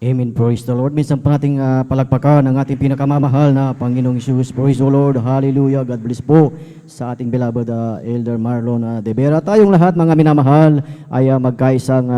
Amen. Praise the Lord. Minsan pa nating palagpakan ang ating pinakamamahal na Panginoong Isus. Praise the Lord. Hallelujah. God bless po sa ating beloved Elder Marlon De Vera. Tayong lahat mga minamahal ay magkaisang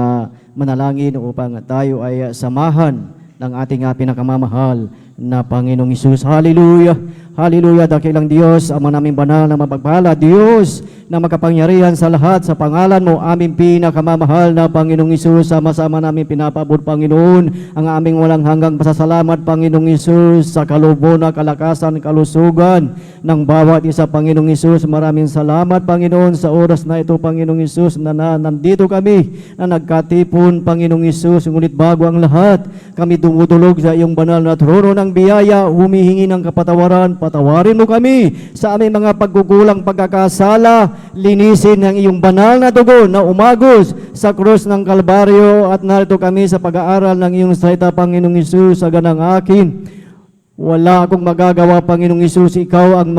manalangin upang tayo ay samahan ng ating pinakamamahal na Panginoong Isus. Hallelujah. Hallelujah. Dakilang Diyos, Ama naming banal na mapagpala. Diyos na makapangyarihan sa lahat, sa pangalan mo, aming pinakamamahal na Panginoong Isus. Sama-sama namin pinapaabot, Panginoon, ang aming walang hanggang pasasalamat, Panginoong Isus, sa kalubon na kalakasan, kalusugan ng bawat isa, Panginoong Isus. Maraming salamat, Panginoon, sa oras na ito, Panginoong Isus, na nandito kami, na nagkatipon, Panginoong Isus. Ngunit bago ang lahat, kami dumudulog sa iyong banal na trono ng biyaya, humihingi ng kapatawaran. Patawarin mo kami sa aming mga pagkukulang, pagkakasala. Linisin ng iyong banal na dugo na umagos sa krus ng Kalbaryo. At narito kami sa pag-aaral ng iyong salita, Panginoong Isus. Sa ganang akin, wala akong magagawa, Panginoong Isus. Ikaw ang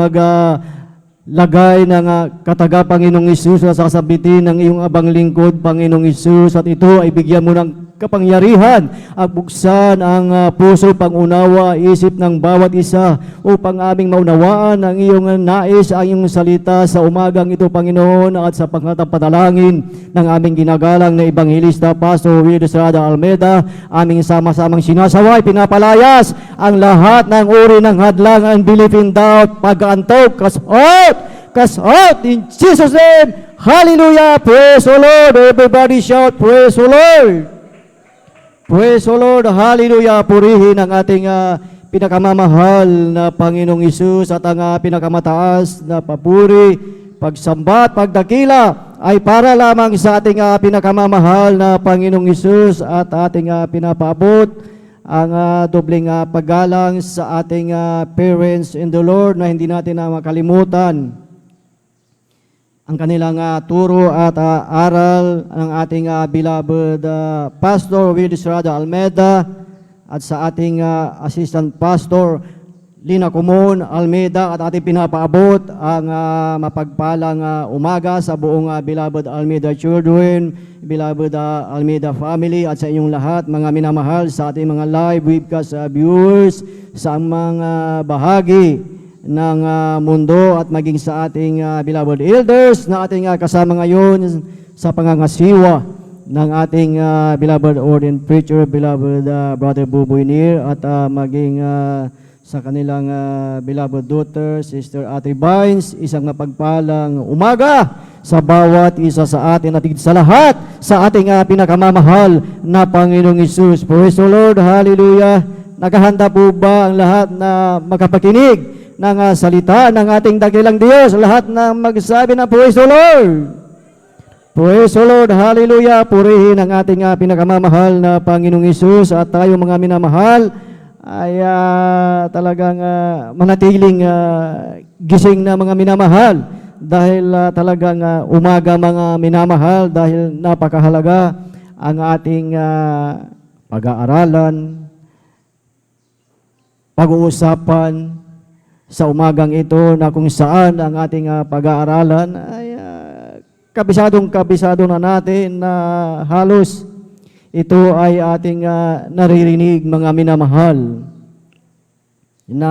lagay ng kataga, Panginoong Isus, na sasabitin ng iyong abang lingkod, Panginoong Isus. At ito ay bigyan mo ng kapangyarihan at buksan ang puso, pangunawa, isip ng bawat isa upang aming maunawaan ang iyong nais, ang iyong salita sa umagang ito, Panginoon, at sa pangatapanalangin ng aming ginagalang na Ebanghilista Pastor Will Estrada Almeida, aming sama-samang sinasaway, pinapalayas ang lahat ng uri ng hadlang, unbelief and doubt, pag-aantok, cast out in Jesus' name. Hallelujah! Praise the Lord! Everybody shout, praise the Lord! Praise the Lord, hallelujah, purihin ang ating pinakamamahal na Panginoong Isus at ang pinakamataas na papuri, pagsamba at pagdakila ay para lamang sa ating pinakamamahal na Panginoong Isus at ating pinapaabot ang dobling paggalang sa ating parents in the Lord na hindi natin makalimutan ang kanilang turo at aral ng ating beloved Pastor Will Estrada Almeida at sa ating Assistant Pastor Lina Comon Almeida, at ating pinapaabot ang mapagpalang umaga sa buong beloved Almeida children, beloved Almeida family, at sa inyong lahat mga minamahal sa ating mga live webcast viewers sa mga bahagi ng mundo at maging sa ating beloved elders na ating kasama ngayon sa pangangasiwa ng ating beloved ordained preacher, beloved Brother Buboy Nir, at maging sa kanilang beloved daughter, Sister Ate Bynes. Isang mapagpalang umaga sa bawat isa sa atin at sa lahat sa ating pinakamamahal na Panginoong Isus. Praise the Lord, hallelujah. Nakahanda po ba ang lahat na makapakinig ng salita ng ating dakilang Diyos? Lahat na magsabi na praise the Lord. Praise the Lord, hallelujah. Purihin ang ating pinakamamahal na Panginoong Isus at tayo mga minamahal ay talagang manatiling gising na mga minamahal dahil talagang umaga mga minamahal, dahil napakahalaga ang ating pag-aaralan, pag-uusapan sa umagang ito, na kung saan ang ating pag-aaralan ay kabisado na natin na halos ito ay ating naririnig mga minamahal, na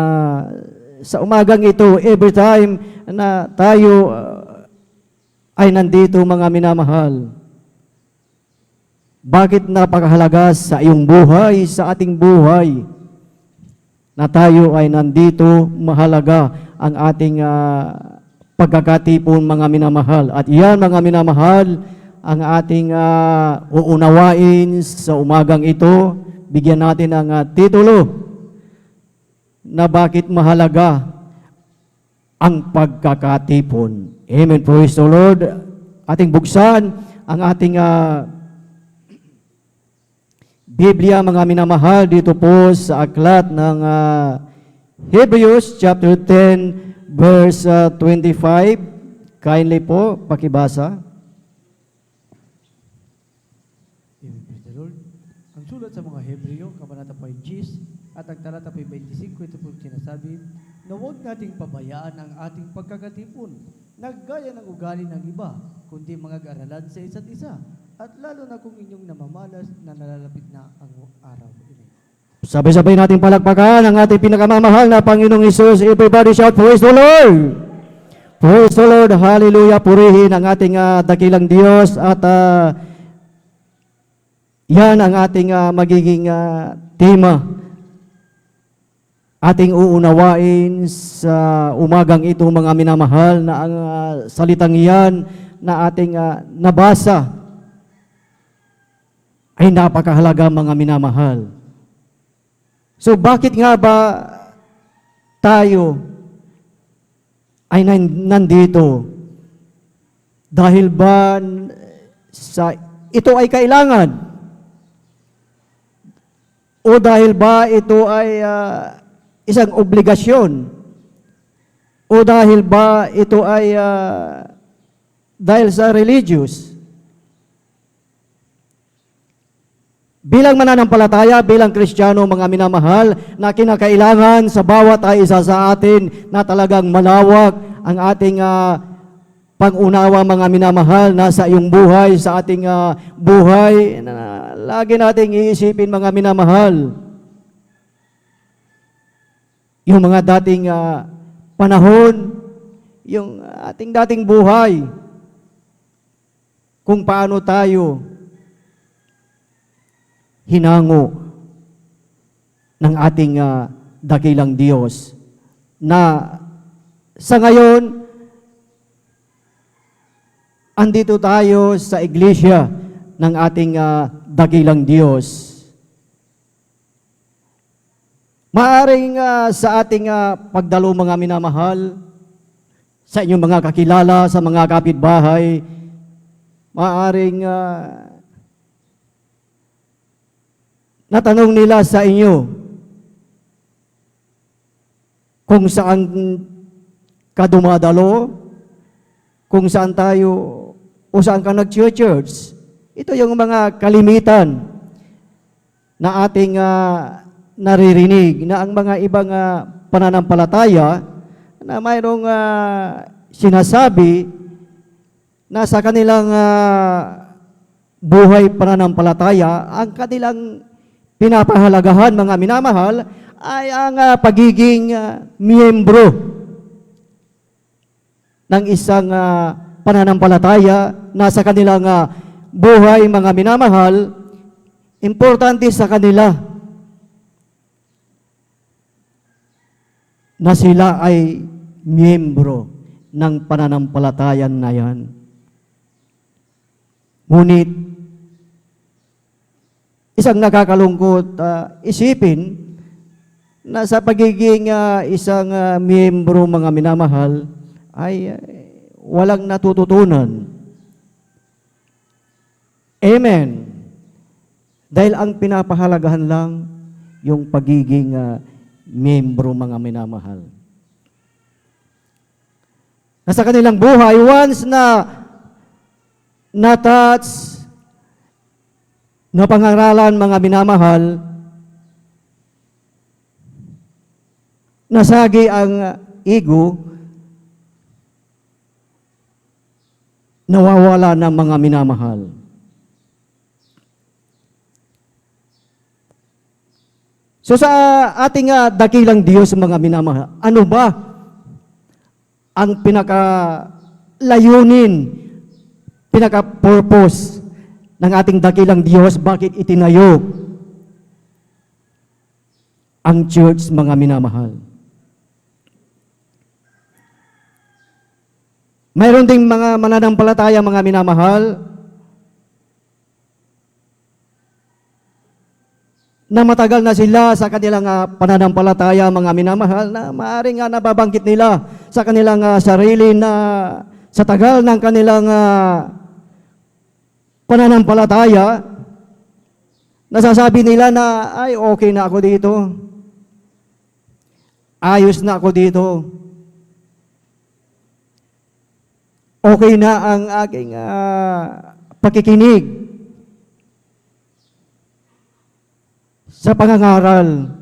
sa umagang ito, every time na tayo ay nandito mga minamahal, bakit napakahalaga sa iyong buhay, sa ating buhay, na tayo ay nandito. Mahalaga ang ating pagkakatipon mga minamahal. At iyan mga minamahal ang ating uunawain sa umagang ito. Bigyan natin ang titulo na bakit mahalaga ang pagkakatipon. Amen. Praise the Lord. Ating buksan ang ating Biblia mga minamahal dito po sa aklat ng Hebrews chapter 10 verse 25. Kindly po pakibasa. Praise the Lord. Ang sulat sa mga Hebreo, kabanata 5 at ang talata 25, ito po sinasabi na huwag nating pabayaan ang ating pagkakatipon na gaya ng ugali ng iba, kundi mga garalan sa isa't isa. at lalo na kung inyong namamalas na nalalapit na ang araw. Amen. Sabay-sabay natin palakpakan ang ating pinakamamahal na Panginoong Hesus. Everybody shout, praise the Lord! Praise the Lord! Hallelujah! Purihin ang ating dakilang Diyos at yan ang ating magiging tema. Ating uunawain sa umagang ito, mga minamahal, na ang salitang iyan na ating nabasa ay napakahalaga, mga minamahal. So bakit nga ba tayo ay nandito? Dahil ba ito ay kailangan? O dahil ba ito ay isang obligasyon? O dahil ba ito ay dahil sa religious? Bilang mananampalataya, bilang Kristiyano, mga minamahal, na kinakailangan sa bawat isa sa atin na talagang malawak ang ating pag-unawa, mga minamahal, na sa iyong buhay, sa ating buhay, na lagi nating iisipin, mga minamahal, yung mga dating panahon, yung ating dating buhay, kung paano tayo hinango ng ating dakilang Diyos, na sa ngayon andito tayo sa iglesia ng ating dakilang Diyos. Maaring sa ating pagdalo, mga minamahal, sa inyong mga kakilala, sa mga kapitbahay, maaring natanong nila sa inyo kung saan ka dumadalo, kung saan tayo o saan ka nag-church. Ito yung mga kalimitan na ating naririnig, na ang mga ibang pananampalataya na mayroong sinasabi na sa kanilang buhay pananampalataya, ang kanilang pinapahalagahan, mga minamahal, ay ang pagiging miyembro ng isang pananampalataya na sa kanilang buhay, mga minamahal, importante sa kanila na sila ay miyembro ng pananampalatayan na yan. Ngunit, isang nakakalungkot isipin na sa pagiging isang miyembro, mga minamahal, ay walang natututunan. Amen. Dahil ang pinapahalagahan lang yung pagiging miyembro, mga minamahal. Na sa kanilang buhay, once na na-touch, na pangaralan, mga minamahal, nasagi ang ego, nawawala ng mga minamahal. So sa ating dakilang Diyos, mga minamahal, ano ba ang pinaka-layunin, pinaka-purpose ng ating dakilang Diyos? Bakit itinayo ang church, mga minamahal? Mayroon ding mga mananampalataya, mga minamahal, na matagal na sila sa kanilang pananampalataya, mga minamahal, na maaaring nababangkit nila sa kanilang sarili na sa tagal ng kanilang pananampalataya, nasasabi nila na, ay, okay na ako dito. Ayos na ako dito. Okay na ang aking pakikinig sa pangangaral.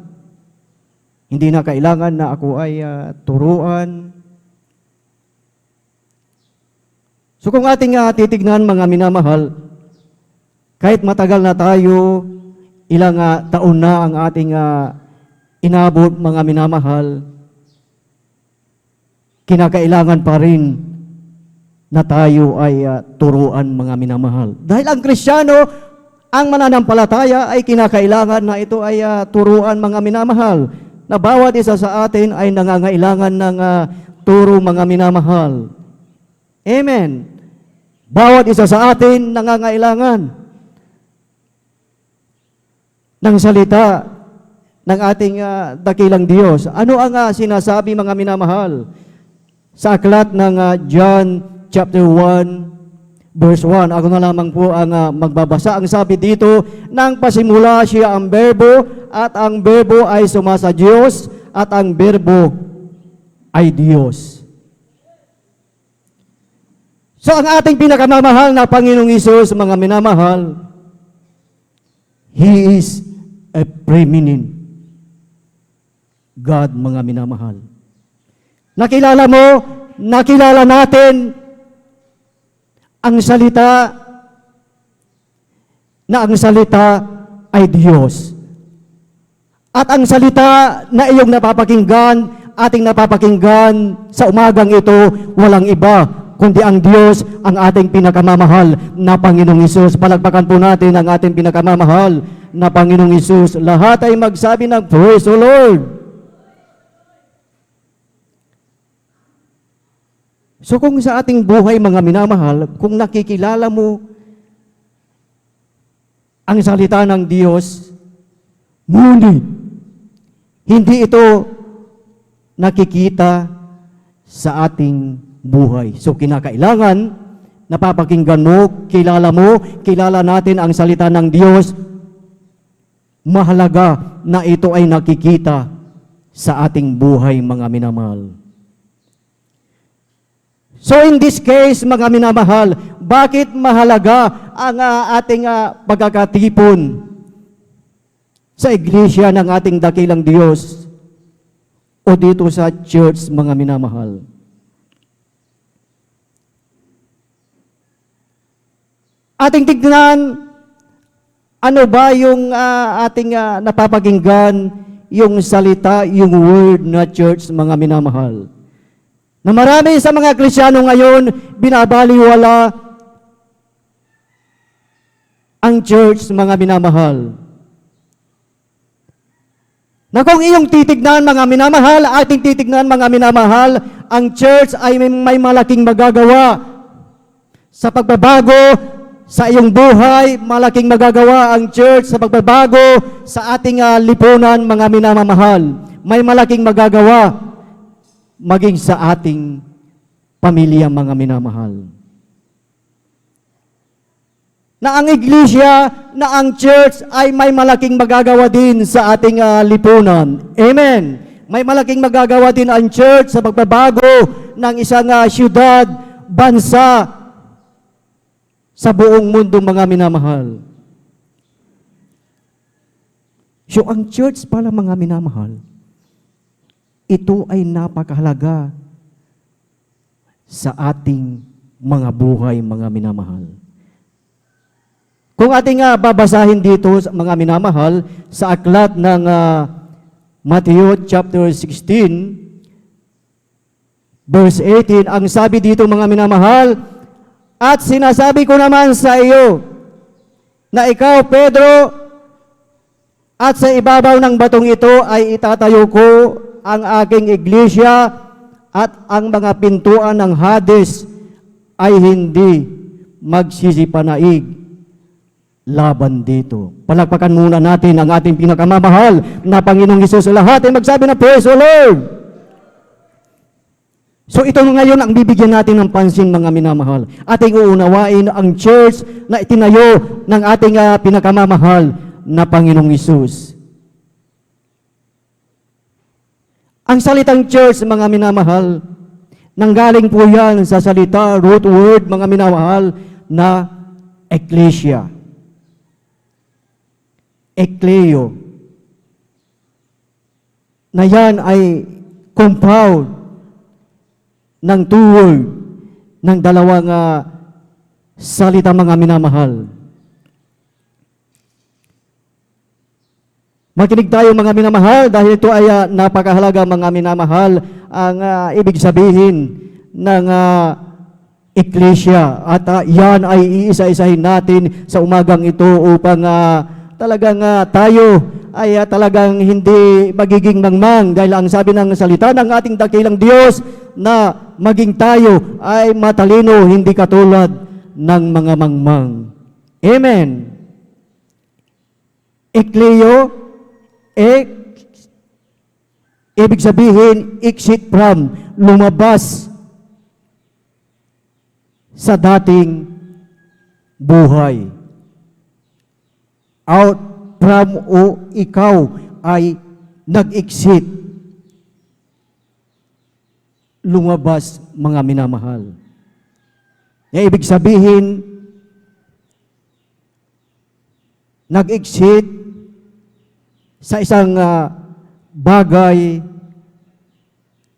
Hindi na kailangan na ako ay turuan. So kung ating titignan, mga minamahal, Kahit matagal na tayo, ilang taon na ang ating inabot, mga minamahal, kinakailangan pa rin na tayo ay turuan, mga minamahal. Dahil ang Kristiyano, ang mananampalataya ay kinakailangan na ito ay turuan, mga minamahal, na bawat isa sa atin ay nangangailangan ng turo, mga minamahal. Amen. Bawat isa sa atin nangangailangan ng salita ng ating dakilang Diyos. Ano ang sinasabi, mga minamahal? Sa aklat ng John chapter 1, verse 1. Ako na lamang po ang magbabasa. Ang sabi dito, nang pasimula siya ang berbo, at ang berbo ay sumasa Diyos, at ang berbo ay Diyos. So ang ating pinakamamahal na Panginoong Hesus, mga minamahal, He is a preeminent God, mga minamahal. Nakilala mo, nakilala natin ang salita, na ang salita ay Diyos. At ang salita na iyong napapakinggan, ating napapakinggan sa umagang ito, walang iba kundi ang Diyos, ang ating pinakamamahal na Panginoong Hesus. Palagpakan po natin ang ating pinakamamahal na Panginoong Hesus. Lahat ay magsabi ng praise the Lord. So kung sa ating buhay, mga minamahal, kung nakikilala mo ang salita ng Diyos, ngunit hindi ito nakikita sa ating buhay. So kinakailangan, napapakinggan mo, kilala natin ang salita ng Diyos. Mahalaga na ito ay nakikita sa ating buhay, mga minamahal. So in this case, mga minamahal, bakit mahalaga ang ating pagkakatipon sa iglesia ng ating dakilang Diyos o dito sa church, mga minamahal? Ating tignan, ano ba yung ating napapakinggan, yung salita, yung word na church, mga minamahal? Na marami sa mga Kristiyano ngayon, binabaliwala ang church, mga minamahal. Na kung iyong titignan, mga minamahal, ating titignan, mga minamahal, ang church ay may malaking magagawa sa pagbabago sa iyong buhay. Malaking magagawa ang church sa pagbabago sa ating lipunan, mga minamahal. May malaking magagawa maging sa ating pamilya, mga minamahal. Na ang iglesia, na ang church ay may malaking magagawa din sa ating lipunan. Amen. May malaking magagawa din ang church sa pagbabago ng isang syudad, bansa, sa buong mundo, mga minamahal. So ang church pala, mga minamahal, ito ay napakahalaga sa ating mga buhay, mga minamahal. Kung ating babasahin dito, mga minamahal, sa aklat ng Matthew chapter 16, verse 18, ang sabi dito, mga minamahal, at sinasabi ko naman sa iyo, na ikaw, Pedro, at sa ibabaw ng batong ito ay itatayo ko ang aking iglesia, at ang mga pintuan ng Hades ay hindi magsisipanaig laban dito. Palakpakan muna natin ang ating pinakamamahal na Panginoong Hesus. Lahat ay magsabi na praise the Lord. So ito ngayon ang bibigyan natin ng pansin, mga minamahal. Ating uunawain ang church na itinayo ng ating pinakamamahal na Panginoong Hesus. Ang salitang church, mga minamahal, nanggaling po yan sa salita, root word, mga minamahal, na ecclesia. Ekleo. Na yan ay compound ng two word, ng dalawang salita, mga minamahal. Makinig tayo mga minamahal dahil ito ay napakahalaga mga minamahal ang ibig sabihin ng Iglesia at yan ay iisa-isahin natin sa umagang ito upang talagang tayo ay talagang hindi magiging mangmang dahil ang sabi ng salita ng ating dakilang Diyos na maging tayo ay matalino hindi katulad ng mga mangmang. Amen. Ekleo, ibig sabihin, exit from, lumabas sa dating buhay. Out from o ikaw ay nag-exit. Lumabas, mga minamahal. Ibig sabihin, nag-exit sa isang bagay,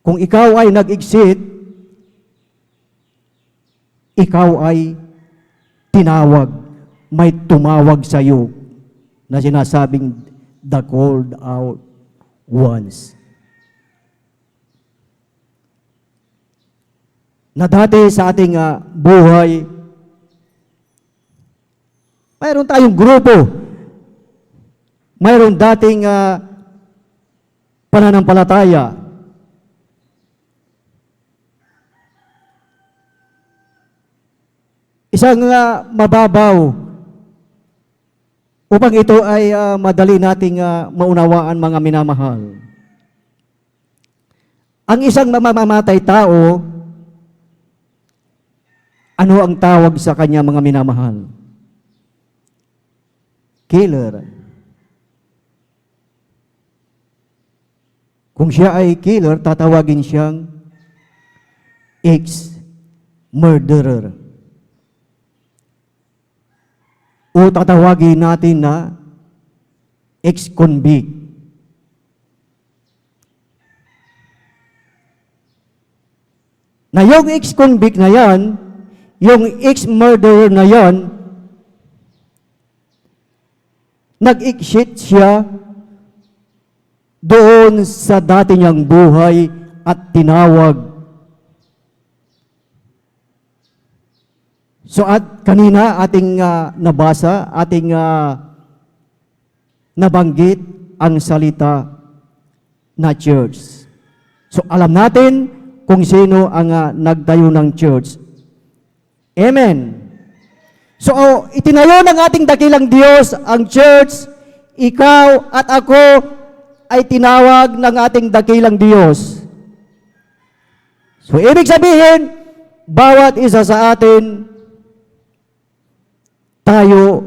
kung ikaw ay nag-exit, ikaw ay tinawag, may tumawag sa iyo na sinasabing the called out ones. Na dati sa ating buhay, mayroon tayong grupo. Mayroon dating pananampalataya. Isang mababaw upang ito ay madali nating maunawaan mga minamahal. Ang isang mamamatay tao, ano ang tawag sa kanya mga minamahal? Killer. Kung siya ay killer, tatawagin siyang ex-murderer. O tatawagin natin na ex-convict. Na yung ex-convict na yan, yung ex-murderer na yan, nag-exit siya doon sa dati niyang buhay at tinawag. So at kanina ating nabasa, ating nabanggit ang salita na church. So alam natin kung sino ang nagtayo ng church. Amen. So itinayo ng ating dakilang Diyos ang church, ikaw at ako ay tinawag ng ating dakilang Diyos. So, ibig sabihin, bawat isa sa atin, tayo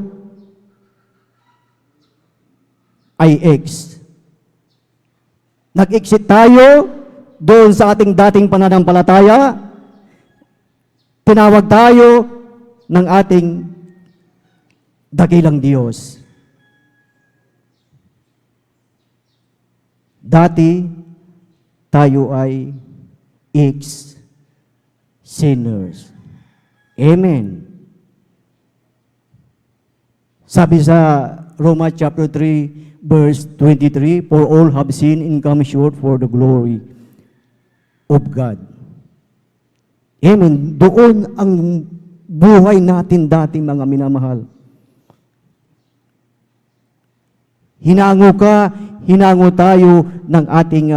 ay ex. Nag-exit tayo doon sa ating dating pananampalataya, tinawag tayo ng ating dakilang Diyos. Dati, tayo ay ex-sinners. Amen. Sabi sa Romans chapter 3, verse 23, for all have sinned and come short for the glory of God. Amen. Doon ang buhay natin dati, mga minamahal. Hinango tayo ng ating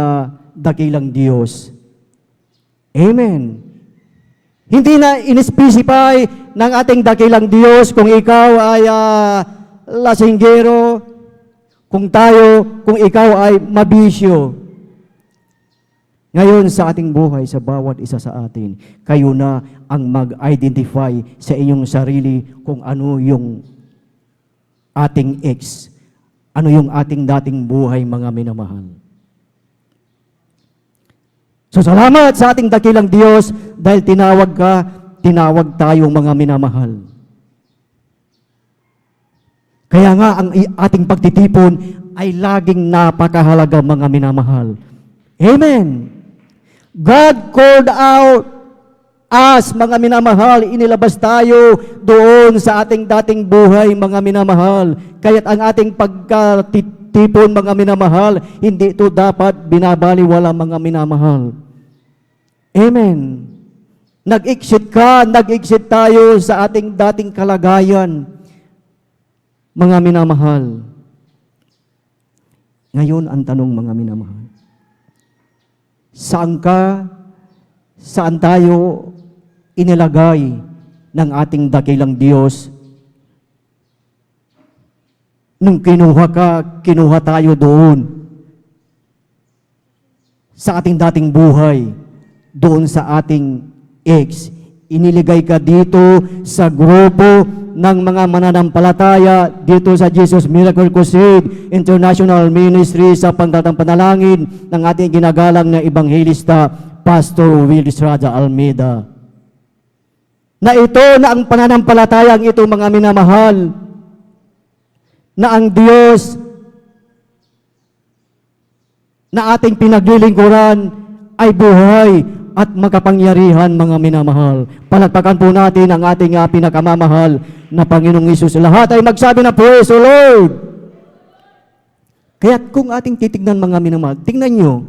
dakilang Diyos. Amen. Hindi na in-specify ng ating dakilang Diyos kung ikaw ay lasinggero, kung ikaw ay mabisyo. Ngayon sa ating buhay, sa bawat isa sa atin, kayo na ang mag-identify sa inyong sarili kung ano yung ating ex. Ano yung ating dating buhay, mga minamahal? So salamat sa ating dakilang Diyos dahil tinawag tinawag tayo mga minamahal. Kaya nga ang ating pagtitipon ay laging napakahalaga, mga minamahal. Amen. God called out us, mga minamahal, inilabas tayo doon sa ating dating buhay, mga minamahal. Kaya't ang ating tipon, mga minamahal. Hindi ito dapat binabaliwala, mga minamahal. Amen. Nag-exit ka, nag-exit tayo sa ating dating kalagayan, mga minamahal. Ngayon, ang tanong, mga minamahal, saan ka, saan tayo inilagay ng ating dakilang Diyos? Nung kinuha ka, kinuha tayo doon sa ating dating buhay, doon sa ating ex. Iniligay ka dito sa grupo ng mga mananampalataya dito sa Jesus Miracle Crusade International Ministry sa pangtatang panalangin ng ating ginagalang na Ebanghelista, Pastor Will Estrada Almeida. Na ito na ang pananampalatayang ito, mga minamahal, na ang Diyos na ating pinaglilingkuran ay buhay at makapangyarihan, mga minamahal. Palagpakan po natin ang ating pinakamamahal na Panginoong Hesus. Lahat ay magsabi na, Praise the Lord! Kaya kung ating titignan, mga minamahal, tingnan nyo,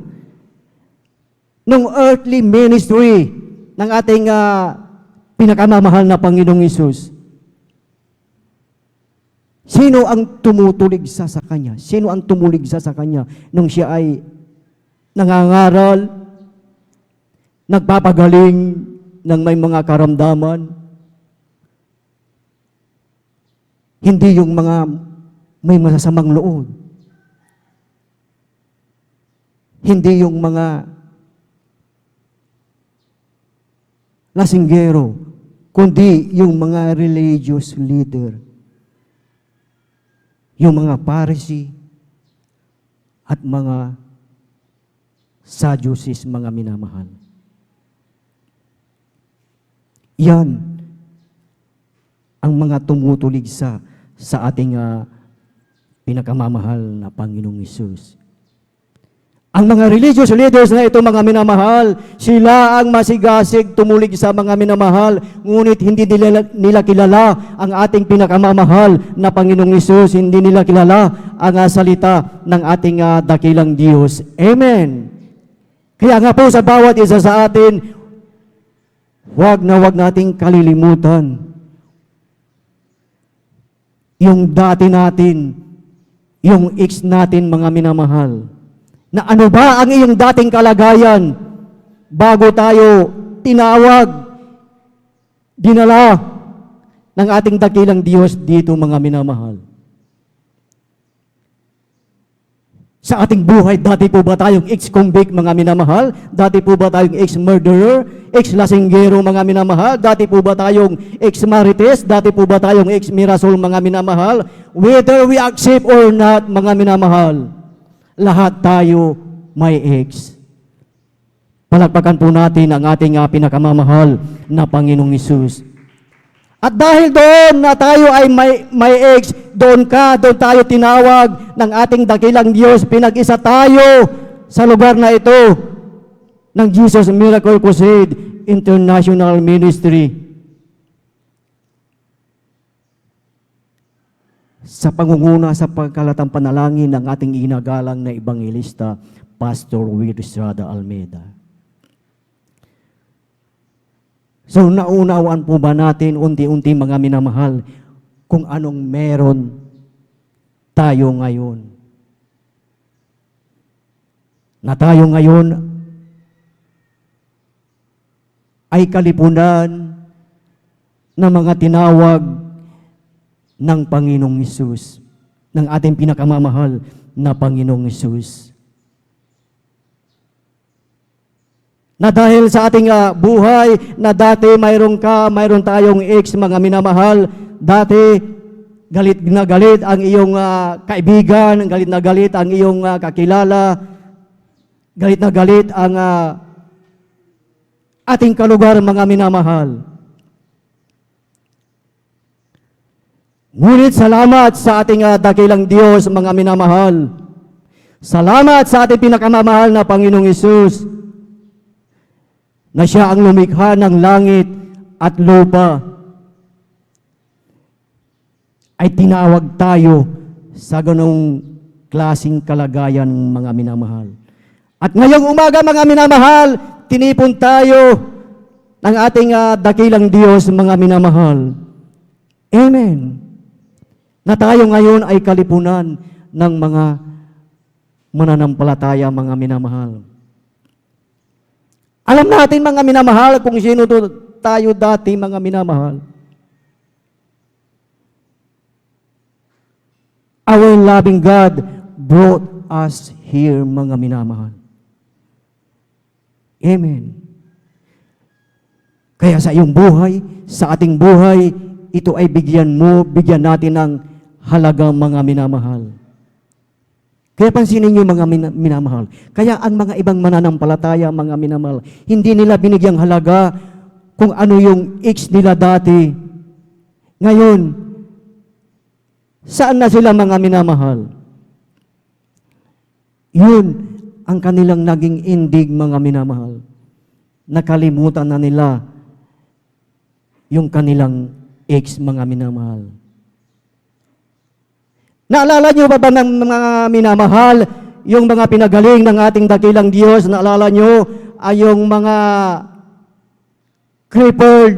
nung earthly ministry ng ating pinakamamahal na Panginoong Hesus, sino ang tumutuligsa sa Kanya? Sino ang tumuligsa sa Kanya nung siya ay nangangaral, nagpapagaling ng may mga karamdaman? Hindi yung mga may masasamang loob. Hindi yung mga lasinggero, kundi yung mga religious leader. Yung mga Pharisee at mga Sadducees, mga minamahal. Yan ang mga tumutuligsa sa ating pinakamamahal na Panginoong Hesus. Ang mga religious leaders na ito, mga minamahal, sila ang masigasig tumulig sa mga minamahal, ngunit hindi nila kilala ang ating pinakamamahal na Panginoong Hesus, hindi nila kilala ang salita ng ating dakilang Diyos. Amen. Kaya nga po sa bawat isa sa atin, wag nating kalilimutan yung dati natin, yung ex natin, mga minamahal. Na ano ba ang iyong dating kalagayan bago tayo tinawag, dinala ng ating dakilang Diyos dito, mga minamahal? Sa ating buhay, dati po ba tayong ex-convict, mga minamahal? Dati po ba tayong ex-murderer, ex-lasinggero, mga minamahal? Dati po ba tayong ex-marites? Dati po ba tayong ex-mirasol, mga minamahal? Whether we accept or not, mga minamahal, lahat tayo may ex. Palagpakan po natin ang ating pinakamamahal na Panginoong Hesus. At dahil doon na tayo ay may ex, doon tayo tinawag ng ating dakilang Diyos. Pinag-isa tayo sa lugar na ito ng Jesus Miracle Crusade International Ministry. Sa pangunguna sa pagkalatang panalangin ng ating inagalang na Ebanghelista, Pastor Will Estrada Almeida. So naunawaan po ba natin unti-unti, mga minamahal, kung anong meron tayo ngayon? Na tayo ngayon ay kalipunan ng mga tinawag ng Panginoong Hesus, ng ating pinakamamahal na Panginoong Hesus. Na dahil sa ating buhay, na dati mayroon tayong ex, mga minamahal, dati galit na galit ang iyong kaibigan, galit na galit ang iyong kakilala, galit na galit ang ating kalugar, mga minamahal. Ngunit salamat sa ating dakilang Diyos, mga minamahal. Salamat sa ating pinakamamahal na Panginoong Hesus, na siya ang lumikha ng langit at lupa, ay tinawag tayo sa ganong klasing kalagayan, mga minamahal. At ngayong umaga, mga minamahal, tinipon tayo ng ating dakilang Diyos, mga minamahal. Amen. Na tayo ngayon ay kalipunan ng mga mananampalataya, mga minamahal. Alam natin, mga minamahal, kung sino tayo dati, mga minamahal. Our loving God brought us here, mga minamahal. Amen. Kaya sa iyong buhay, sa ating buhay, ito ay bigyan natin ng halaga, mga minamahal. Kaya pansinin niyo, mga minamahal. Kaya ang mga ibang mananampalataya, mga minamahal, hindi nila binigyang halaga kung ano yung ex nila dati. Ngayon, saan na sila, mga minamahal? Yun ang kanilang naging indig, mga minamahal. Nakalimutan na nila yung kanilang ex, mga minamahal. Naalala niyo ba ng mga minamahal, yung mga pinagaling ng ating dakilang Diyos? Naalala niyo ay yung mga crippled,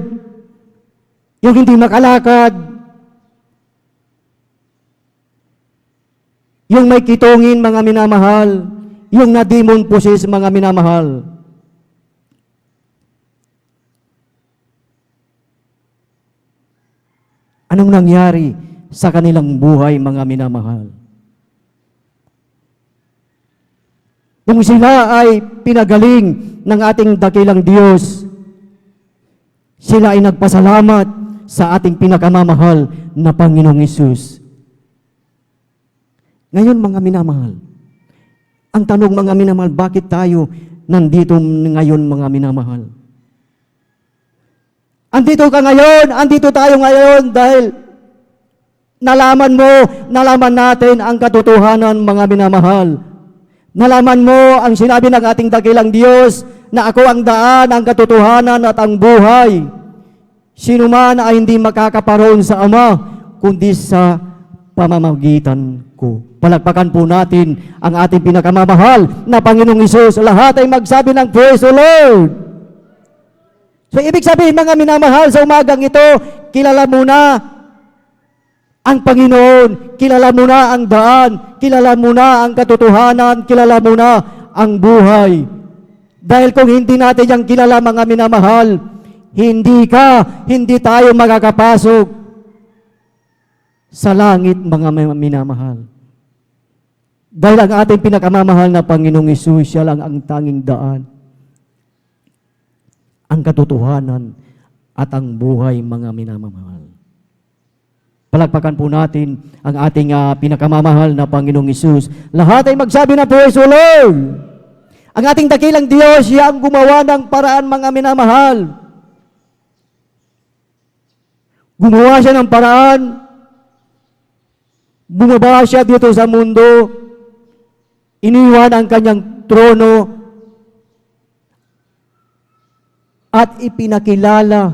yung hindi makalakad, yung may kitungin, mga minamahal, yung na-demon possessed, mga minamahal. Anong nangyari sa kanilang buhay, mga minamahal? Nung sila ay pinagaling ng ating dakilang Diyos, sila ay nagpasalamat sa ating pinakamamahal na Panginoong Hesus. Ngayon, mga minamahal, ang tanong, mga minamahal, bakit tayo nandito ngayon, mga minamahal? Andito ka ngayon, andito tayo ngayon dahil nalaman natin ang katotohanan, mga minamahal. Nalaman mo ang sinabi ng ating dakilang Diyos na ako ang daan, ang katotohanan at ang buhay. Sino man ay hindi makakaparoon sa Ama, kundi sa pamamagitan ko. Palakpakan po natin ang ating pinakamamahal na Panginoong Hesus. Lahat ay magsabi ng praise the Lord. So, ibig sabihin, mga minamahal, sa umagang ito, kilala mo na ang Panginoon, kilala mo na ang daan, kilala mo na ang katotohanan, kilala mo na ang buhay. Dahil kung hindi natin yung kilala, mga minamahal, hindi tayo makakapasok sa langit, mga minamahal. Dahil ang ating pinakamamahal na Panginoong Hesus, siya lang ang tanging daan, ang katotohanan at ang buhay, mga minamahal. Palakpakan po natin ang ating pinakamamahal na Panginoong Hesus. Lahat ay magsabi na praise the Lord. Ang ating dakilang Diyos, siya ang gumawa ng paraan, mga minamahal. Gumawa siya ng paraan. Bumaba siya dito sa mundo. Iniwan ang kanyang trono at ipinakilala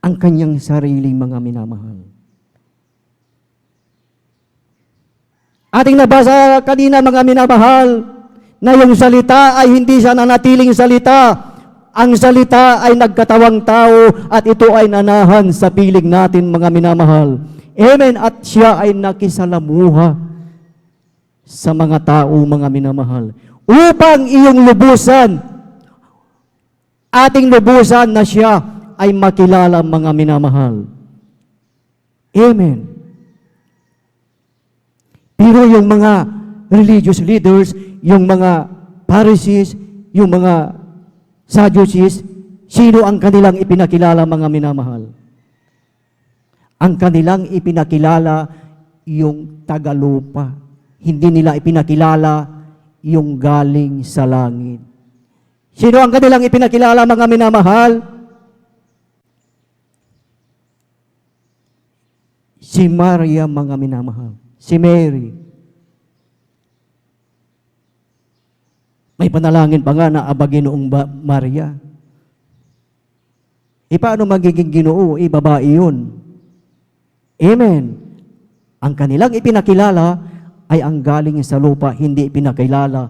ang kanyang sarili, mga minamahal. Ating nabasa kanina, mga minamahal, na yung salita ay hindi siya nanatiling salita. Ang salita ay nagkatawang tao at ito ay nanahan sa piling natin, mga minamahal. Amen. At siya ay nakisalamuha sa mga tao, mga minamahal, upang iyong lubusan, ating lubusan na siya ay makilala, mga minamahal. Amen. Pero yung mga religious leaders, yung mga Pharisees, yung mga Sadducees, sino ang kanilang ipinakilala, mga minamahal? Ang kanilang ipinakilala yung tagalupa. Hindi nila ipinakilala yung galing sa langit. Sino ang kanilang ipinakilala, mga minamahal? Si Maria, mga minamahal. Si Mary. May panalangin pa nga na Ginoong Maria. Paano magiging Ginoo? Babae yun. Amen. Ang kanilang ipinakilala ay ang galing sa lupa, hindi ipinakilala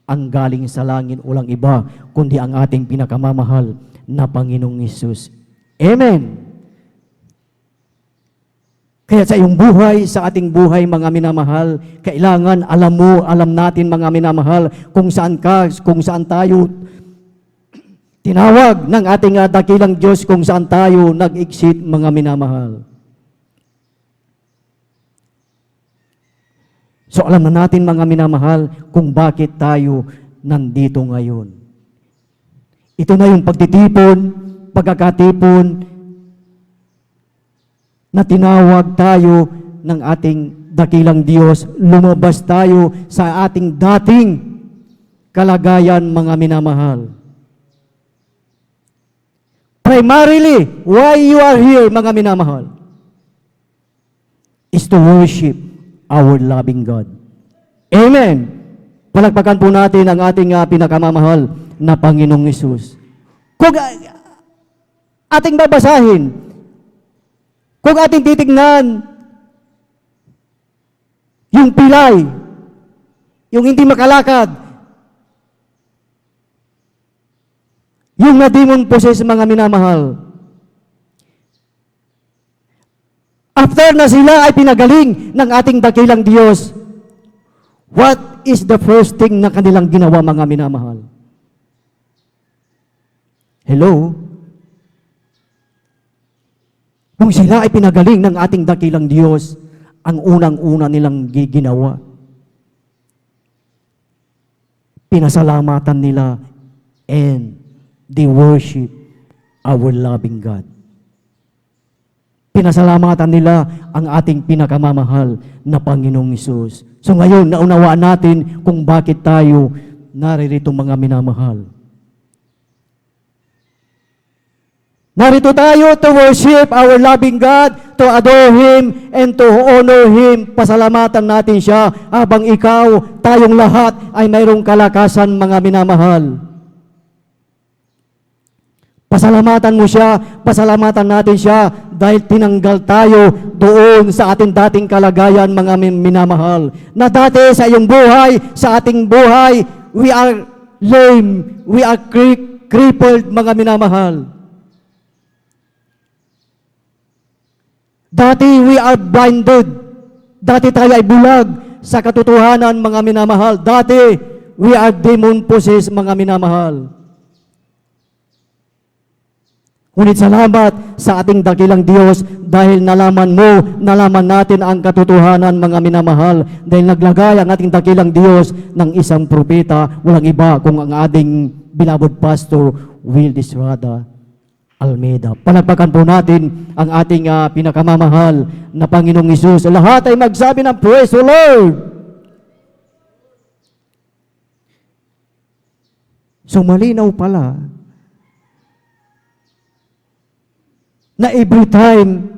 ang galing sa langit, walang iba, kundi ang ating pinakamamahal na Panginoong Hesus. Amen. Kaya sa iyong buhay, sa ating buhay, mga minamahal, kailangan alam natin, mga minamahal, kung saan tayo tinawag ng ating dakilang Diyos, kung saan tayo nag-exit, mga minamahal. So alam na natin, mga minamahal, kung bakit tayo nandito ngayon. Ito na yung pagkakatipon, na tinawag tayo ng ating dakilang Diyos, lumabas tayo sa ating dating kalagayan, mga minamahal. Primarily, why you are here, mga minamahal, is to worship our loving God. Amen. Palakpakan po natin ang ating pinakamamahal na Panginoong Hesus. Kung ating babasahin, kung ating titignan yung pilay, yung hindi makalakad, yung na-demon possessed, mga minamahal, after na sila ay pinagaling ng ating dakilang Diyos, what is the first thing na kanilang ginawa, mga minamahal? Hello? Kung sila ay pinagaling ng ating dakilang Diyos, ang unang-una nilang ginawa, pinasalamatan nila and they worship our loving God. Pinasalamatan nila ang ating pinakamamahal na Panginoong Hesus. So ngayon, naunawaan natin kung bakit tayo naririto, mga minamahal. Narito tayo to worship our loving God, to adore Him, and to honor Him. Pasalamatan natin siya habang tayong lahat ay mayroong kalakasan, mga minamahal. Pasalamatan mo siya, pasalamatan natin siya dahil tinanggal tayo doon sa ating dating kalagayan, mga minamahal. Na dati sa iyong buhay, sa ating buhay, we are lame, we are crippled, mga minamahal. Dati we are blinded. Dati tayo ay bulag sa katotohanan, mga minamahal. Dati we are demon possessed, mga minamahal. Ngunit salamat sa ating dakilang Diyos dahil nalaman natin ang katotohanan, mga minamahal. Dahil naglagay ang ating dakilang Diyos ng isang propeta, walang iba kung ang ating beloved pastor, Will Disrada Almeida. Palagpakan po natin ang ating pinakamamahal na Panginoong Hesus. Lahat ay magsabi ng praise the Lord. So malinaw pala na every time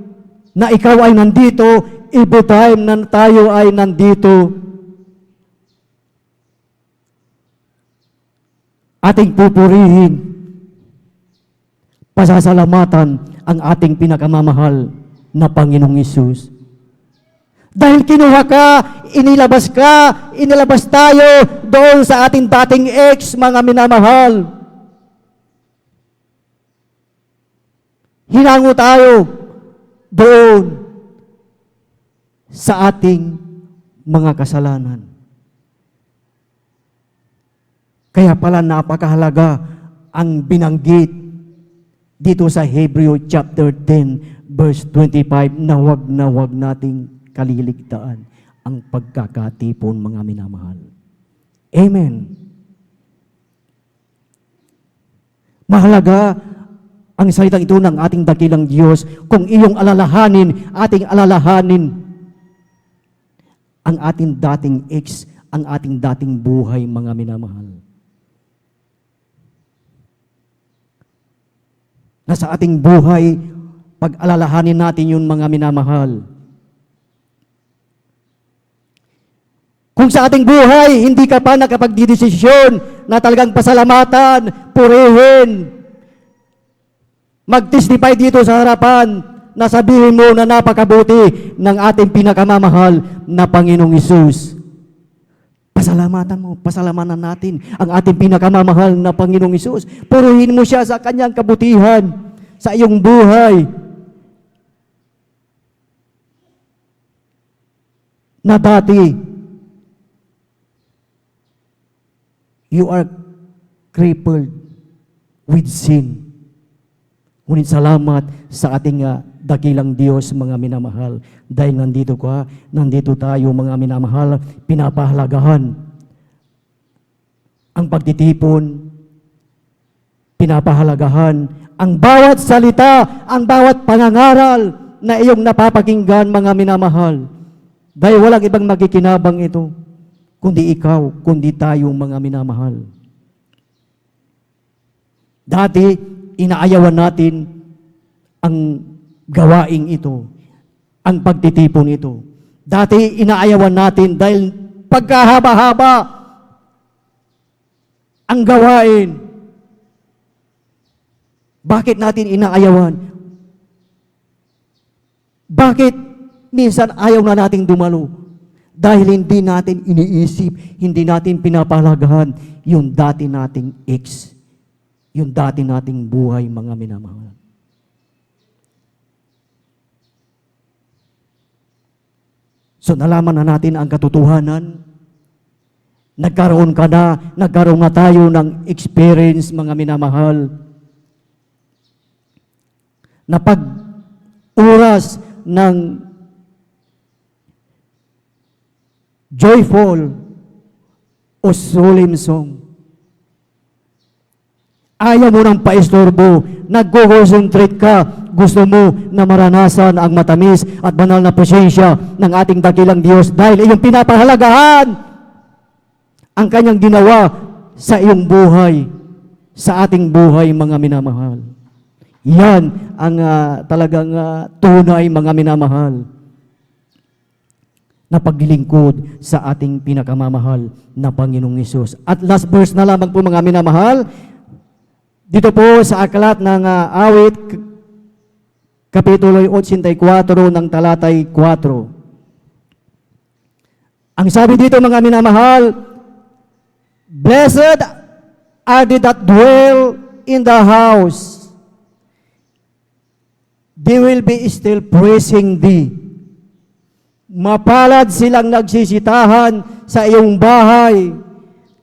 na ikaw ay nandito, every time na tayo ay nandito, ating pupurihin, pasasalamatan ang ating pinakamamahal na Panginoong Hesus. Dahil kinuha ka, inilabas tayo doon sa ating dating ex, mga minamahal. Hinango tayo doon sa ating mga kasalanan. Kaya pala napakahalaga ang binanggit dito sa Hebreo chapter 10 verse 25 na wag nating kaliligtaan ang pagkakatipon, mga minamahal. Amen. Mahalaga ang salitang ito ng ating dakilang Diyos kung iyong ating alalahanin ang ating dating ex, ang ating dating buhay, mga minamahal. Na sa ating buhay, pag-alalahanin natin yun, mga minamahal. Kung sa ating buhay, hindi ka pa nakapagdidesisyon na talagang pasalamatan, purihin, mag-testify dito sa harapan na sabihin mo na napakabuti ng ating pinakamamahal na Panginoong Hesus. Pasalamatan mo, pasalamatan natin ang ating pinakamamahal na Panginoong Hesus. Purihin mo siya sa kanyang kabutihan sa iyong buhay. Na dati, you are crippled with sin. Ngunit salamat sa ating dakilang Diyos, mga minamahal. Dahil nandito tayo, mga minamahal, pinapahalagahan ang pagtitipon, pinapahalagahan ang bawat salita, ang bawat pangangaral na iyong napapakinggan, mga minamahal. Dahil walang ibang makikinabang ito, kundi ikaw, kundi tayo, mga minamahal. Dati, inaayawan natin ang gawaing ito, ang pagtitipon ito. Dati, inaayawan natin dahil pagkahaba-haba ang gawain. Bakit natin inaayawan? Bakit minsan ayaw na nating dumalo? Dahil hindi natin iniisip, hindi natin pinapahalagahan yung dati nating ex, yung dati nating buhay, mga minamahal. So nalaman na natin ang katotohanan. Nagkaroon na tayo ng experience, mga minamahal, na pag oras ng joyful o solemn song, ayaw mo nang paistorbo, nagko-concentrate ka, gusto mo na maranasan ang matamis at banal na presensya ng ating dakilang Diyos dahil iyong pinapahalagahan ang kanyang ginawa sa iyong buhay, sa ating buhay, mga minamahal. Yan ang talagang tunay, mga minamahal, na paglilingkod sa ating pinakamamahal na Panginoong Hesus. At last verse na lamang po, mga minamahal, dito po sa aklat ng awit, Kapitulo 84 ng talatay 4. Ang sabi dito, mga minamahal, blessed are they that dwell in the house. They will be still praising thee. Mapalad silang nagsisitahan sa iyong bahay.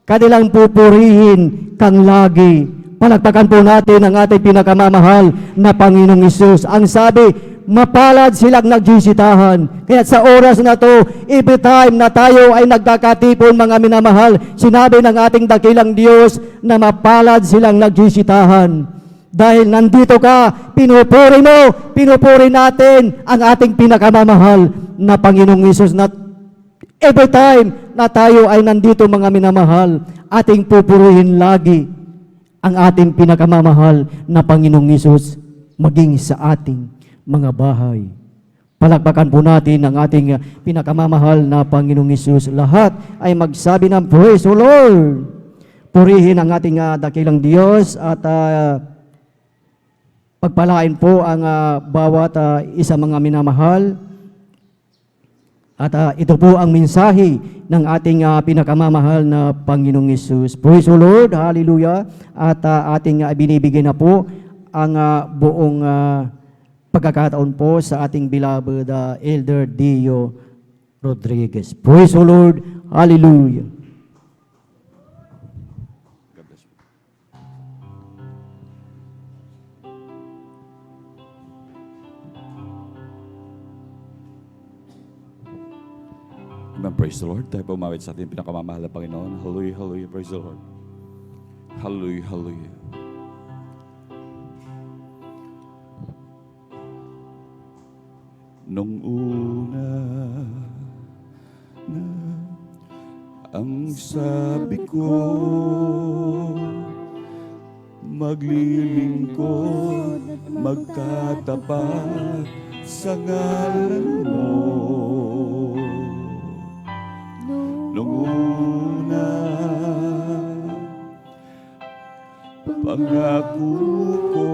Kanilang pupurihin kang lagi. Palagpakan po natin ang ating pinakamamahal na Panginoong Hesus. Ang sabi, mapalad silang nagsisitahan. Kaya sa oras na to, every time na tayo ay nagkakatipon, mga minamahal, sinabi ng ating dakilang Diyos na mapalad silang nagsisitahan. Dahil nandito ka, pinupuri natin ang ating pinakamamahal na Panginoong Hesus, na every time na tayo ay nandito, mga minamahal, ating pupurihin lagi ang ating pinakamamahal na Panginoong Hesus maging sa ating mga bahay. Palakpakan po natin ang ating pinakamamahal na Panginoong Hesus. Lahat ay magsabi ng praise the Lord. Purihin ang ating dakilang Diyos at pagpalain po ang bawat isa, mga minamahal. At ito po ang mensahe ng ating pinakamamahal na Panginoong Hesus. Praise the Lord, hallelujah. At ating binibigyan na po ang buong pagkakataon po sa ating beloved Elder Dio Rodriguez. Praise the Lord, hallelujah. Amen. Praise the Lord. Tayo pumawit sa ating pinakamamahal na Panginoon. Hallelujah, hallelujah. Praise the Lord. Hallelujah, hallelujah. Nung una na ang sabi ko, maglilingkod, magtatapat sa ngalan mo. Nung una, pangako ko,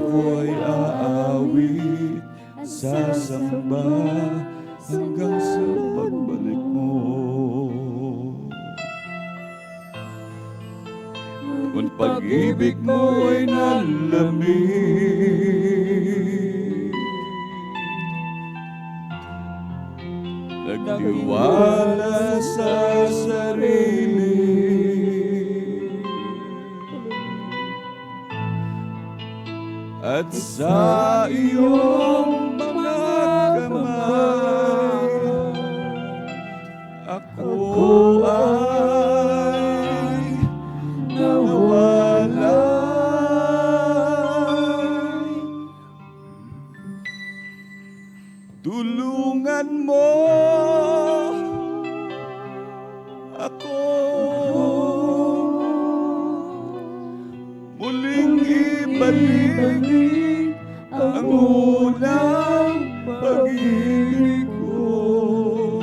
ako'y aawit, sasamba hanggang sa pagbalik mo. Kung pag-ibig mo ay nalamig, nagtiwala sa sarili, at sa iyong mga kamay, ako ay nawalay. Tulungan mo ako muling ibalik ang unang pag-ibig ko.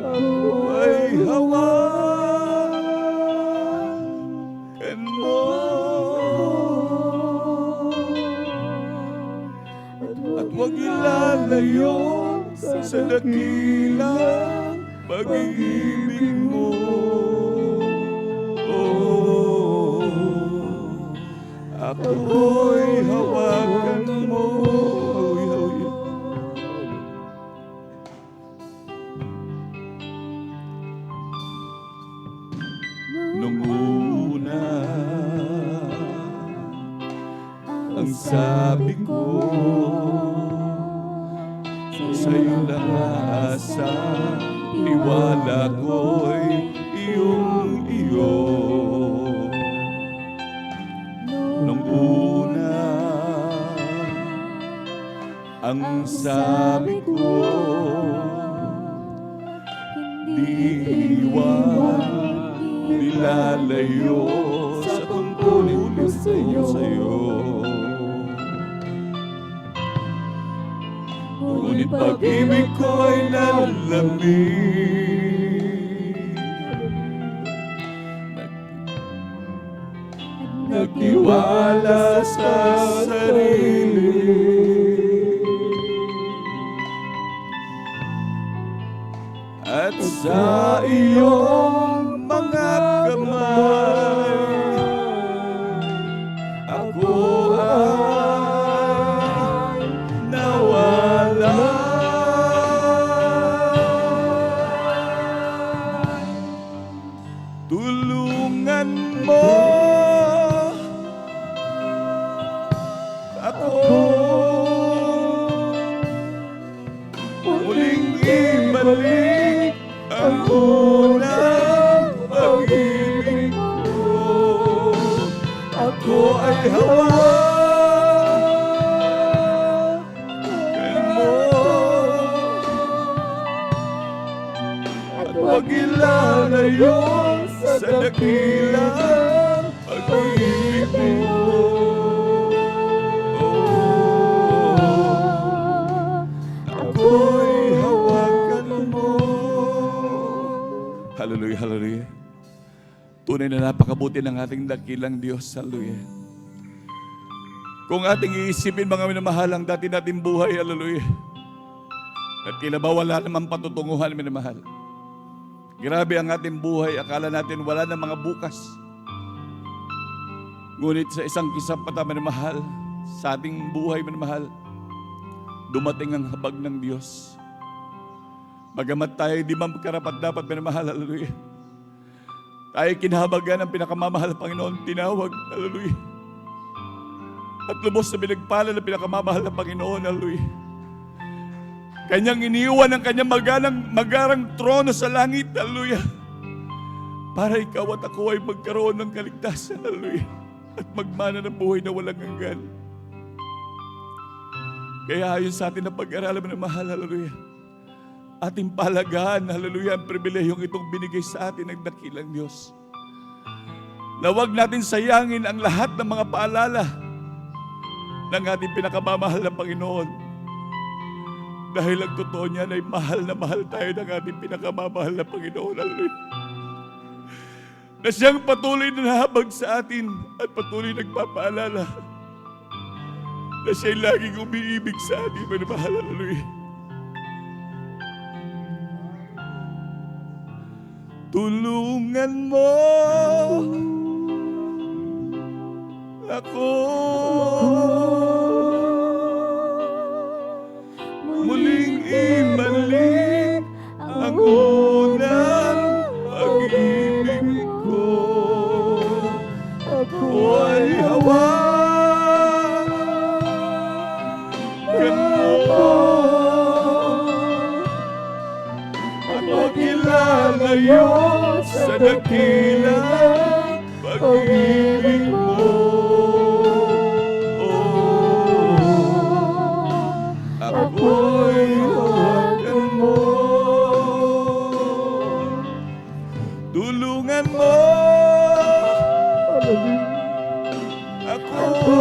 Ako ay hawakan mo, at huwag ilalayo sa dakilang pag-ibig mo. Ako'y hawakan mo. Nung una, ang sabi ko, sa'yo lang aasa, tiwala ko'y iyong-iyo. Nung una, ang sabi ko, di iwan, nilalayo sa tungkulin ko sa'yo. Ngunit pag-ibig ko ay nalamig, nagtiwala sa sarili, at sa iyong mga kamay, ako ay nawalay. Tulungan mo ako muling ibalik ang unang pag-ibig ko. Ako ay hawakan mo, at huwag ilalayo sa dakilang pag-ibig mo. Ako'y hawakan mo. Hallelujah, hallelujah. Tunay na napakabuti ng ating dakilang Diyos. Hallelujah. Kung ating iisipin, mga minamahal, ang dati nating buhay, hallelujah, at tila ba wala namang patutunguhan, minamahal. Grabe ang ating buhay, akala natin wala na mga bukas. Ngunit sa isang kisapata, minamahal, sa ating buhay, minamahal, dumating ang habag ng Diyos. Bagamat tayo di karapat-dapat, minamahal, hallelujah, tayo kinahabagan ng pinakamamahal na Panginoon, tinawag, hallelujah, at lubos na pinagpala ng pinakamamahal na Panginoon, hallelujah. Kanyang iniwan ang kanyang magarang trono sa langit, hallelujah, para ikaw at ako ay magkaroon ng kaligtasan, hallelujah, at magmana ng buhay na walang hanggan. Kaya ayon sa atin na pag-aralan ng mahal, hallelujah, ating palagahan, hallelujah, ang pribilehiyong itong binigay sa atin ng dakilang Diyos. Na huwag natin sayangin ang lahat ng mga paalala ng ating pinakamamahal na Panginoon. Dahil ang totoo niyan ay mahal na mahal tayo ng ating pinakamamahal na Panginoon. Hallelujah. Na siyang patuloy na nahabag sa atin at patuloy nagpapaalala na siya'y laging umiibig sa ating minamahal. Hallelujah. Tulungan mo ako muling ibalik ang unang pag-ibig ko. Ako ay hawakan mo at huwag ilalayo sa dakilang pag-ibig mo. Ako'y hawakan mo. Tulungan mo ako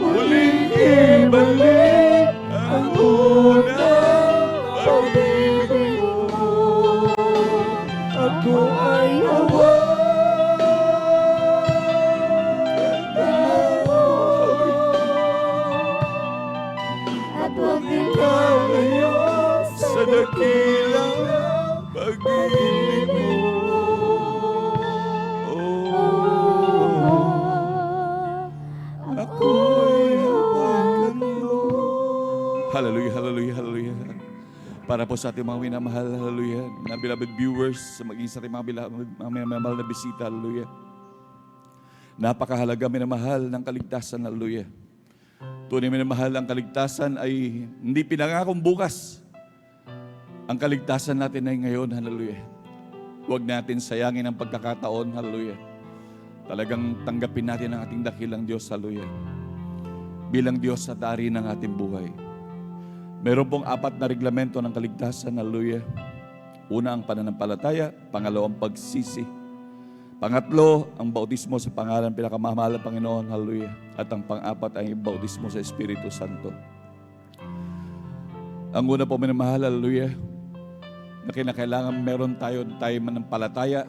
muling ibalik ang unang pag-ibig mo. Ako ay At huwag ilalayo sa dakilang pag-ibig mo. Ako'y hawakan mo. Hallelujah, hallelujah, hallelujah. Para po sa ating mga minamahal, hallelujah, na beloved viewers, sa maging sa ating mga minamahal na bisita, hallelujah. Napakahalaga minamahal ng kaligtasan, hallelujah. Tunay minamahal, ang kaligtasan ay hindi pinangakong bukas. Ang kaligtasan natin ay ngayon, hallelujah. Huwag natin sayangin ang pagkakataon, hallelujah. Talagang tanggapin natin ang ating dakilang Diyos, hallelujah. Bilang Diyos at Ari ng ating buhay. Meron pong 4 na reglamento ng kaligtasan, hallelujah. Una, ang pananampalataya. Pangalawa, ang pagsisi. Pangatlo, ang bautismo sa pangalan pinakamamahal ng Panginoon, hallelujah. At ang pang-4 ay bautismo sa Espiritu Santo. Ang una po minamahal, hallelujah, na kinakailangan meron tayo manampalataya.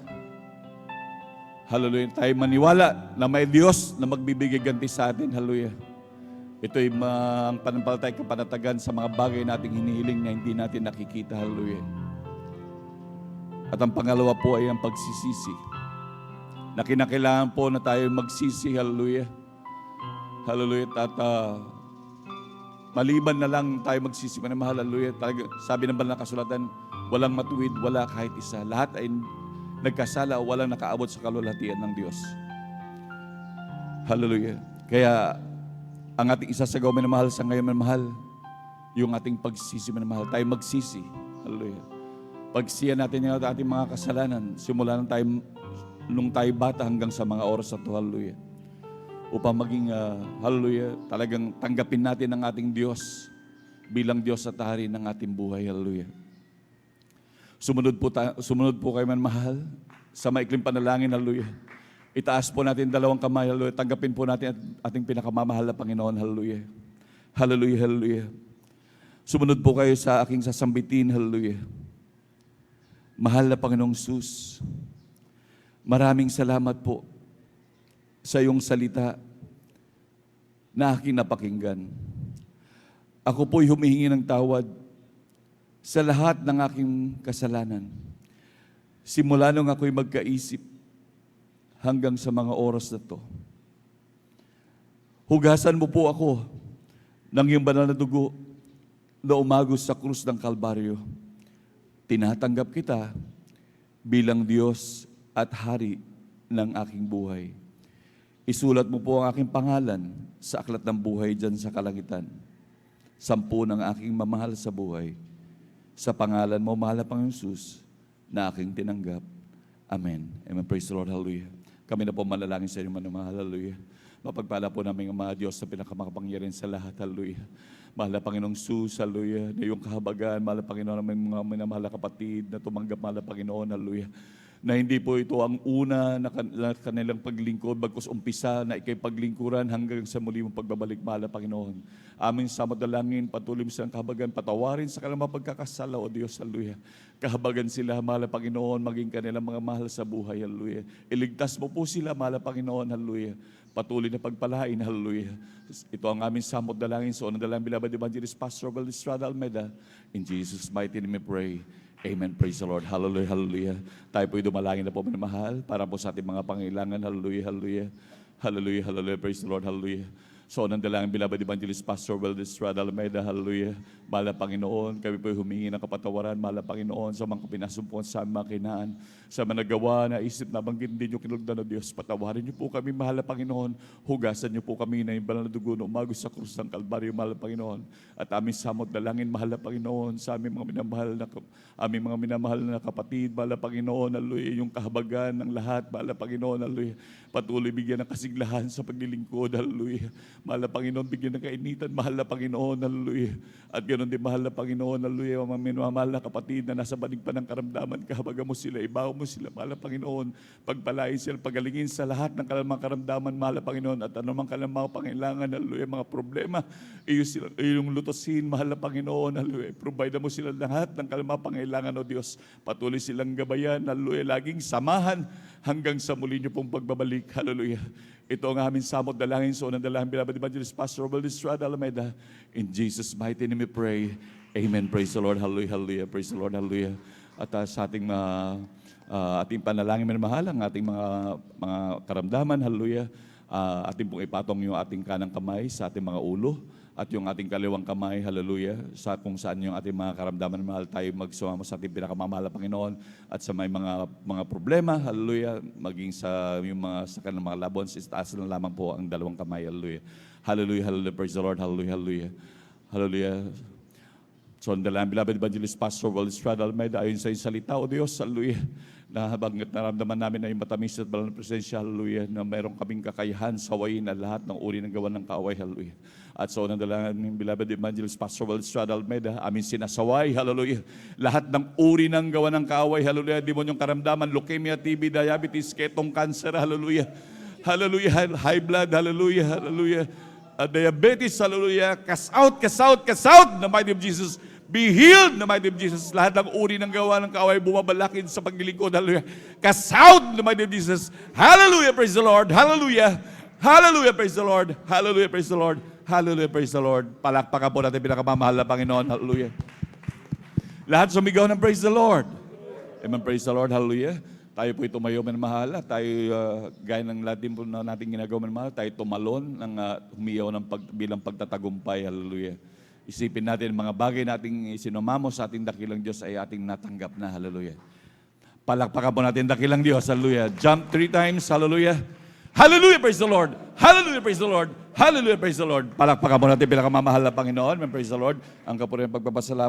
Hallelujah. Tayo maniwala na may Diyos na magbibigay ganti sa atin. Hallelujah. Ito'y ang panampalataya kapanatagan sa mga bagay nating hinihiling na hindi natin nakikita. Hallelujah. At ang pangalawa po ay ang pagsisisi. Na kinakailangan po na tayo magsisi. Hallelujah. Hallelujah. At maliban na lang tayo magsisi. Manamahal. Hallelujah. Sabi ng banal na kasulatan, walang matuwid, wala kahit isa. Lahat ay nagkasala o walang nakaabot sa kalwalhatian ng Diyos. Hallelujah. Kaya ang ating isasagaw minamahal sa ngayon minamahal, yung ating pagsisi minamahal. Tayo magsisi. Hallelujah. Pagsiya natin yung ating mga kasalanan, simula nung tayo bata hanggang sa mga oras na ito. Hallelujah. Upang maging, hallelujah, talagang tanggapin natin ang ating Diyos bilang Diyos at Hari ng ating buhay. Hallelujah. Sumunod po kayo man mahal sa maikling panalangin, hallelujah. Itaas po natin 2 kamay, hallelujah. Tanggapin po natin ating pinakamamahal na Panginoon, hallelujah. Hallelujah, hallelujah. Sumunod po kayo sa aking sasambitin, hallelujah. Mahal na Panginoong Sus, maraming salamat po sa iyong salita na aking napakinggan. Ako po'y humihingi ng tawad sa lahat ng aking kasalanan. Simula nung ako'y magkaisip hanggang sa mga oras na to. Hugasan mo po ako ng iyong banal na dugo na umagos sa krus ng Kalbaryo. Tinatanggap kita bilang Diyos at Hari ng aking buhay. Isulat mo po ang aking pangalan sa aklat ng buhay dyan sa kalangitan. 10 ng aking mamahal sa buhay. Sa pangalan mo, mahal na Panginoon Jesus, na aking tinanggap. Amen. Amen. Praise the Lord. Hallelujah. Kami na po manalangin sa inyo, manamahal. Hallelujah. Mapagpala po namin ang mga Diyos sa pinakamakapangyarihan sa lahat. Hallelujah. Mahal na Panginoong Jesus. Hallelujah. Na iyong kahabagan. Mahal na Panginoon, ang mga minamahal na kapatid na tumanggap, mahal na Panginoon. Hallelujah. na hindi po ito ang una na kanilang paglingkod, bagkus umpisa na ikay paglingkuran hanggang sa muli mong pagbabalik, mahal na Panginoon. Aming samadalangin, patuloy mo silang kahabagan, patawarin sa kanilang mga pagkakasala, O Diyos, hallelujah. Kahabagan sila, mahal na Panginoon, maging kanilang mga mahal sa buhay, hallelujah. Iligtas mo po sila, mahal na Panginoon, hallelujah. Patuloy na pagpalain, hallelujah. Ito ang aming samot dalangin sa unang dalangin, Beloved Evangelist Pastor Valdestrada Almeida. In Jesus' mighty name we pray. Amen. Praise the Lord. Hallelujah, hallelujah. Tayo po'y dumalangin na po, minamahal, para po sa ating mga pangailangan. Hallelujah, hallelujah. Hallelujah, hallelujah. Praise the Lord, hallelujah. So, nandalangin, Beloved Evangelist Pastor Valdestrada Almeida, hallelujah. Mahal na Panginoon, kami po'y humingi ng kapatawaran, mahal na Panginoon, sa mga pinasumpuan sa aming mga kinaan, sa mga nagawa na isip na banggit din yung kinuldan ng Diyos. Patawarin niyo po kami, mahal na Panginoon. Hugasan niyo po kami na yung banal na dugo na umagos sa krus ng Kalbaryo, mahal na Panginoon. At aming samot dalangin, mahal na Panginoon, sa aming mga minamahal na kapatid, mahal na Panginoon, hallelujah, yung kahabagan ng lahat, mahal na Panginoon, hallelujah. Patuloy bigyan ng kasiglahan sa paglilingkod, hallelujah. Mahal na Panginoon, bigyan ng kainitan, mahal na Panginoon, hallelujah. At ganoon din, mahal na Panginoon, hallelujah, mga minamahal na kapatid na nasa banig pa ng karamdaman, kahabagan mo sila, ibaw mo sila, mahal na Panginoon, pagpalain sila, pagalingin sa lahat ng kanilang mga karamdaman, mahal na Panginoon, at anumang kanilang mga pangailangan, hallelujah, mga problema, iyong lutosin, mahal na Panginoon, hallelujah, provide mo sila lahat ng kanilang mga pangailangan, O Diyos, patuloy silang gabayan, hallelujah, laging samahan hanggang sa muli niyo pong pagbabalik, hallelujah. Ito ang aming samot dalangin sa unang dalangin, Beloved Evangelist Pastor Valdestrada Almeida. In Jesus' mighty name we pray. Amen. Praise the Lord. Hallelujah. Hallelujah. Praise the Lord. Hallelujah. At sa ating ating panalangin, minamahal, ang ating mga karamdaman, hallelujah. Ating pong ipatong yung ating kanang kamay sa ating mga ulo at yung ating kaliwang kamay, hallelujah, sa kung saan yung ating mga karamdaman, mahal, tayo magsumama sa ating pinakamamahal na Panginoon at sa may mga problema, hallelujah, maging sa yung sa kanilang mga labons, itaas na lamang po ang dalawang kamay, hallelujah. Hallelujah, hallelujah, praise the Lord, hallelujah, hallelujah. Hallelujah. So, ang dalang, Beloved Evangelist Pastor Valdestrada Almeida, ayon sa iyong salita, O Diyos, hallelujah, na habang naramdaman namin na yung matamis at banal na presensya, hallelujah, na mayroong kaming kakayahan, sawayin na lahat ng uri ng gawa ng kaaway, hallelujah. At so, nandalangan ng Beloved Evangelist Pastor Valdestrada Almeida, amin sinasaway, hallelujah, lahat ng uri ng gawa ng kaaway, hallelujah, demonyong karamdaman, leukemia, TB, diabetes, ketong cancer, hallelujah, hallelujah, high blood, hallelujah, hallelujah, diabetes, hallelujah, cast out, cast out, cast out, in the mighty name of Jesus. Be healed in the mighty name of Jesus. Lahat ng uri ng gawa ng kaaway bumabalakid sa paglilingkod. Hallelujah. Cast out in the mighty name of Jesus. Hallelujah. Praise the Lord. Hallelujah. Hallelujah. Praise the Lord. Hallelujah. Praise the Lord. Hallelujah. Praise the Lord. Palakpakan po natin pinakamamahal na Panginoon. Hallelujah. Lahat sumigaw ng praise the Lord. Amen. Praise the Lord. Hallelujah. Tayo po tumayo manmahal. Tayo, gaya ng lahat din po na natin ginagawa manmahal, tayo tumalon ng humiyaw ng bilang pagtatagumpay. Hallelujah. Isipin natin, mga bagay nating sinumamo sa ating dakilang Diyos ay ating natanggap na. Hallelujah. Palakpakan po natin dakilang Diyos. Hallelujah. Jump 3 times. Hallelujah. Hallelujah. Praise the Lord. Hallelujah. Praise the Lord. Hallelujah. Praise the Lord. Palakpakan po natin pinakamamahal na Panginoon. Praise the Lord. Ang kapurihan pagpapasalamat.